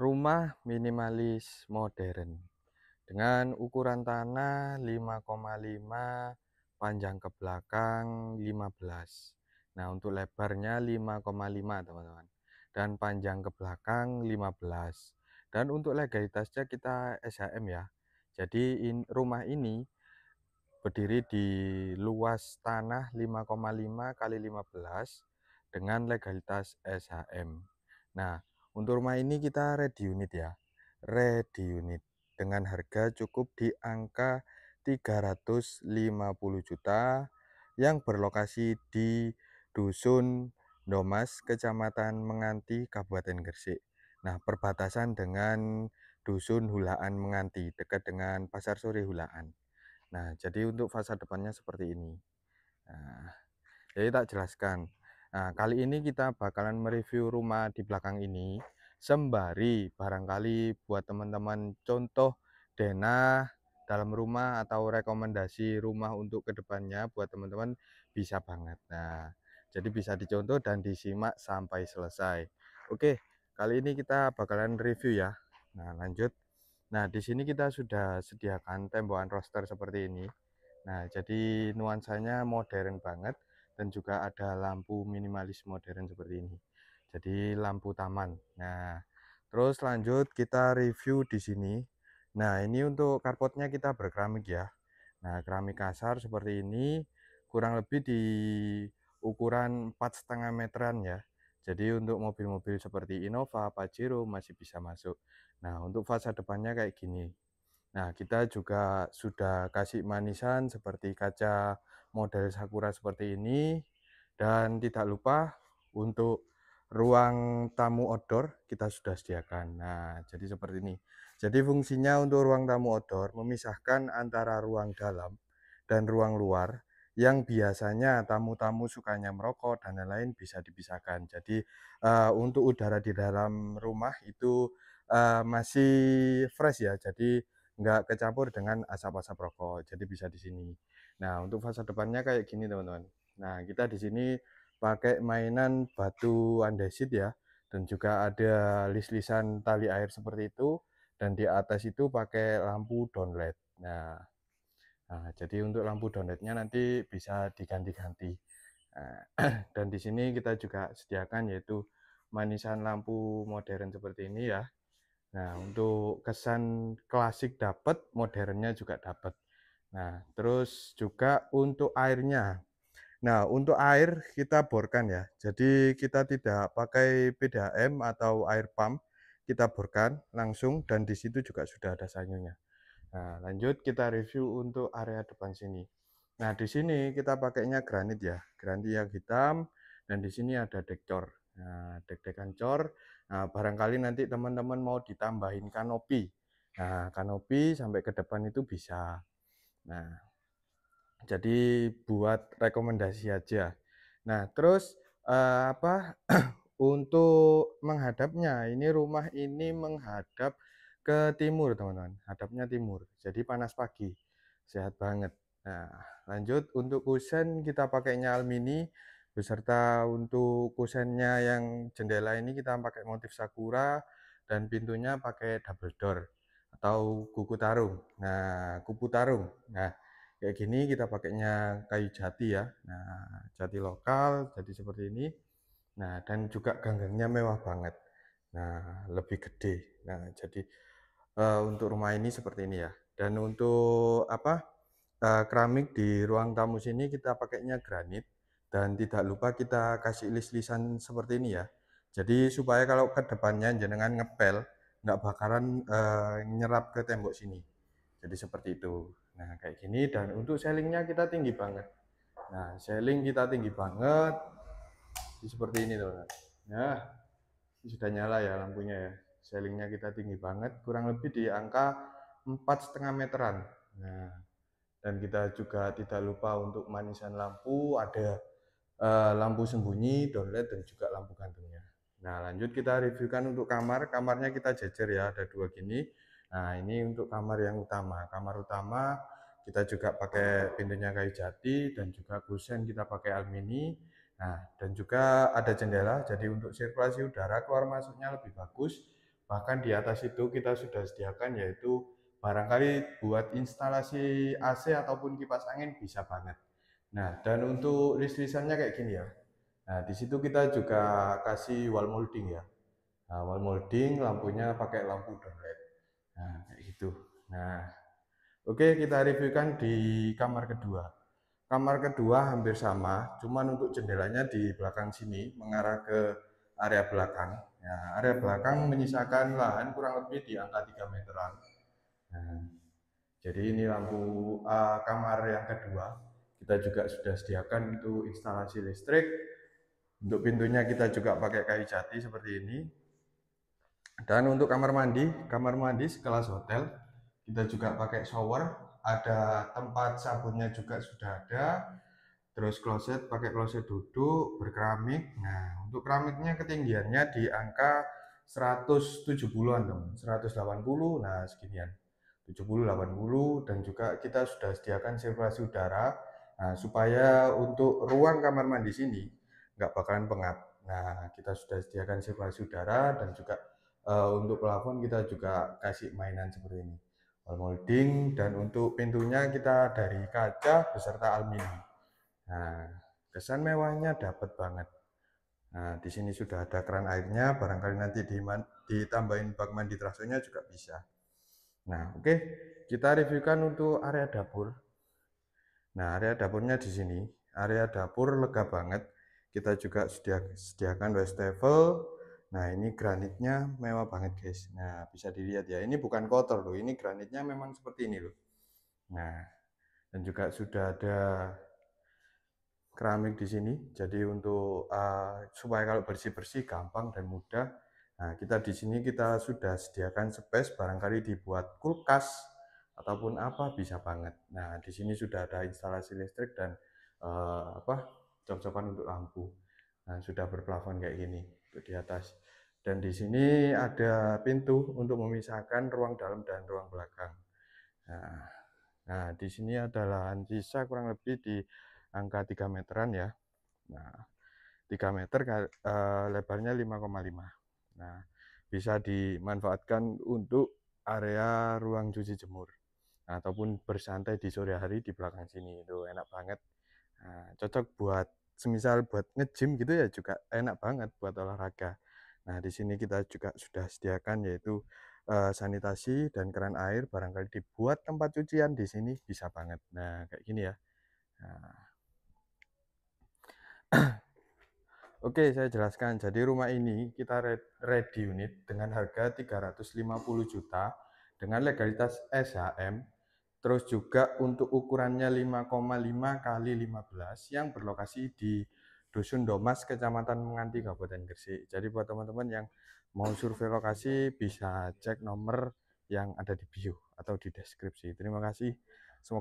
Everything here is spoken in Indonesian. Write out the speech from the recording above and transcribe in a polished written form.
Rumah minimalis modern dengan ukuran tanah 5,5, panjang ke belakang 15. Nah, untuk lebarnya 5,5 teman-teman. Dan panjang ke belakang 15. Dan untuk legalitasnya kita SHM ya. Jadi rumah ini berdiri di luas tanah 5,5 kali 15 dengan legalitas SHM. Nah, untuk rumah ini kita ready unit ya. Ready unit dengan harga cukup di angka 350 juta yang berlokasi di Dusun Ndomas, Kecamatan Menganti, Kabupaten Gresik. Nah, perbatasan dengan Dusun Hulaan Menganti, dekat dengan Pasar Sore Hulaan. Nah, jadi untuk fasad depannya seperti ini. Nah, jadi tak jelaskan. Nah, kali ini kita bakalan mereview rumah di belakang ini, sembari barangkali buat teman-teman contoh denah dalam rumah atau rekomendasi rumah untuk kedepannya buat teman-teman bisa banget. Nah, jadi bisa dicontoh dan disimak sampai selesai. Oke, kali ini kita bakalan review ya. Nah, lanjut. Nah, di sini kita sudah sediakan tembokan roster seperti ini. Nah, jadi nuansanya modern banget dan juga ada lampu minimalis modern seperti ini. Jadi lampu taman. Nah, terus lanjut kita review di sini. Nah, ini untuk karpotnya kita berkeramik ya. Nah, keramik kasar seperti ini kurang lebih di ukuran 4,5 meteran ya. Jadi untuk mobil-mobil seperti Innova, Pajero masih bisa masuk. Nah, untuk fasad depannya kayak gini. Nah, kita juga sudah kasih manisan seperti kaca model Sakura seperti ini. Dan tidak lupa untuk ruang tamu outdoor kita sudah sediakan. Nah, jadi seperti ini. Jadi fungsinya untuk ruang tamu outdoor memisahkan antara ruang dalam dan ruang luar yang biasanya tamu-tamu sukanya merokok dan lain-lain bisa dipisahkan. Jadi untuk udara di dalam rumah itu masih fresh ya. Jadi nggak kecampur dengan asap-asap rokok, jadi bisa di sini. Nah, untuk fasad depannya kayak gini teman-teman. Nah, kita di sini pakai mainan batu andesit ya, dan juga ada lis-lisan tali air seperti itu, dan di atas itu pakai lampu downlight. Nah, jadi untuk lampu downlightnya nanti bisa diganti-ganti. Nah, dan di sini kita juga sediakan yaitu manisan lampu modern seperti ini ya. Nah, untuk kesan klasik dapat, modernnya juga dapat. Nah, terus juga untuk airnya. Nah, untuk air kita borkan ya. Jadi kita tidak pakai PDAM atau air pump, kita borkan langsung dan di situ juga sudah ada sayurnya. Nah, lanjut kita review untuk area depan sini. Nah, di sini kita pakainya granit ya, granit yang hitam dan di sini ada dekor. Nah, dek-dekan cor. Nah, barangkali nanti teman-teman mau ditambahin kanopi. Nah, kanopi sampai ke depan itu bisa. Nah, jadi buat rekomendasi aja. Nah, terus apa untuk menghadapnya, ini rumah ini menghadap ke timur, teman-teman. Hadapnya timur. Jadi panas pagi. Sehat banget. Nah, lanjut untuk kusen kita pakainya almini beserta untuk kusennya yang jendela ini kita pakai motif sakura dan pintunya pakai double door atau kuku tarung. Nah, kupu tarung. Nah, kayak gini kita pakainya kayu jati ya. Nah, jati lokal jadi seperti ini. Nah, dan juga ganggangnya mewah banget. Nah, lebih gede. Nah, jadi untuk rumah ini seperti ini ya. Dan untuk apa? Keramik di ruang tamu sini kita pakainya granit dan tidak lupa kita kasih lis-lisan seperti ini ya. Jadi supaya kalau ke depannya jenengan ngepel nggak bakaran nyerap ke tembok sini. Jadi seperti itu. Nah, kayak gini dan untuk ceilingnya kita tinggi banget. Nah, ceiling kita tinggi banget. Seperti ini teman-teman. Nah, ini sudah nyala ya lampunya ya. Ceilingnya kita tinggi banget, kurang lebih di angka 4,5 meteran. Nah, dan kita juga tidak lupa untuk manisan lampu, ada lampu sembunyi, downlight, dan juga lampu gantungnya. Nah, lanjut kita reviewkan untuk kamar. Kamarnya kita jejer ya, ada dua gini. Nah, ini untuk kamar yang utama. Kamar utama kita juga pakai pintunya kayu jati dan juga kusen kita pakai alumini. Nah, dan juga ada jendela, jadi untuk sirkulasi udara keluar masuknya lebih bagus. Bahkan di atas itu kita sudah sediakan yaitu barangkali buat instalasi AC ataupun kipas angin bisa banget. Nah, dan untuk list-listannya kayak gini ya. Nah, di situ kita juga kasih wall molding ya. Nah, wall molding lampunya pakai lampu downlight. Nah, kayak gitu. Nah, oke, kita reviewkan di kamar kedua. Kamar kedua hampir sama, cuman untuk jendelanya di belakang sini mengarah ke area belakang. Ya, area belakang menyisakan lahan kurang lebih di angka 3 meteran. Nah, jadi ini lampu kamar yang kedua. Kita juga sudah sediakan untuk instalasi listrik. Untuk pintunya kita juga pakai kayu jati seperti ini. Dan untuk kamar mandi sekelas hotel, kita juga pakai shower, ada tempat sabunnya juga sudah ada. Terus kloset pakai kloset duduk berkeramik. Nah, untuk keramiknya ketinggiannya di angka 170-an, teman. 180, nah seginian. 70, 80, dan juga kita sudah sediakan sirkulasi udara. Nah, supaya untuk ruang kamar mandi sini nggak bakalan pengap. Nah, kita sudah sediakan sirkulasi udara dan juga untuk plafon kita juga kasih mainan seperti ini. Wall molding, dan untuk pintunya kita dari kaca beserta aluminium. Nah, kesan mewahnya dapat banget. Nah, di sini sudah ada keran airnya, barangkali nanti ditambahin bak mandi trasonya juga bisa. Nah, oke, kita reviewkan untuk area dapur. Nah, area dapurnya di sini, area dapur lega banget. Kita juga sediakan wastafel. Nah, ini granitnya mewah banget, guys. Nah, bisa dilihat ya, ini bukan kotor loh, ini granitnya memang seperti ini loh. Nah, dan juga sudah ada keramik di sini. Jadi untuk supaya kalau bersih-bersih gampang dan mudah. Nah, kita di sini kita sudah sediakan space, barangkali dibuat kulkas ataupun apa bisa banget. Nah, di sini sudah ada instalasi listrik dan cok-cokan untuk lampu. Nah, sudah berplafon kayak gini untuk di atas. Dan di sini ada pintu untuk memisahkan ruang dalam dan ruang belakang. Nah, di sini ada lahan sisa kurang lebih di angka 3 meteran ya. Nah, 3 meter lebarnya 5,5. Nah, bisa dimanfaatkan untuk area ruang cuci jemur. Nah, ataupun bersantai di sore hari di belakang sini. Itu enak banget. Nah, cocok buat semisal buat nge-gym gitu ya, juga enak banget buat olahraga. Nah, di sini kita juga sudah sediakan yaitu sanitasi dan keran air, barangkali dibuat tempat cucian di sini bisa banget. Nah, kayak gini ya. Nah, oke, saya jelaskan. Jadi rumah ini kita ready unit dengan harga 350 juta dengan legalitas SHM. Terus juga untuk ukurannya 5,5 kali 15 yang berlokasi di Dusun Domas, Kecamatan Menganti, Kabupaten Gresik. Jadi buat teman-teman yang mau survei lokasi bisa cek nomor yang ada di bio atau di deskripsi. Terima kasih. Semoga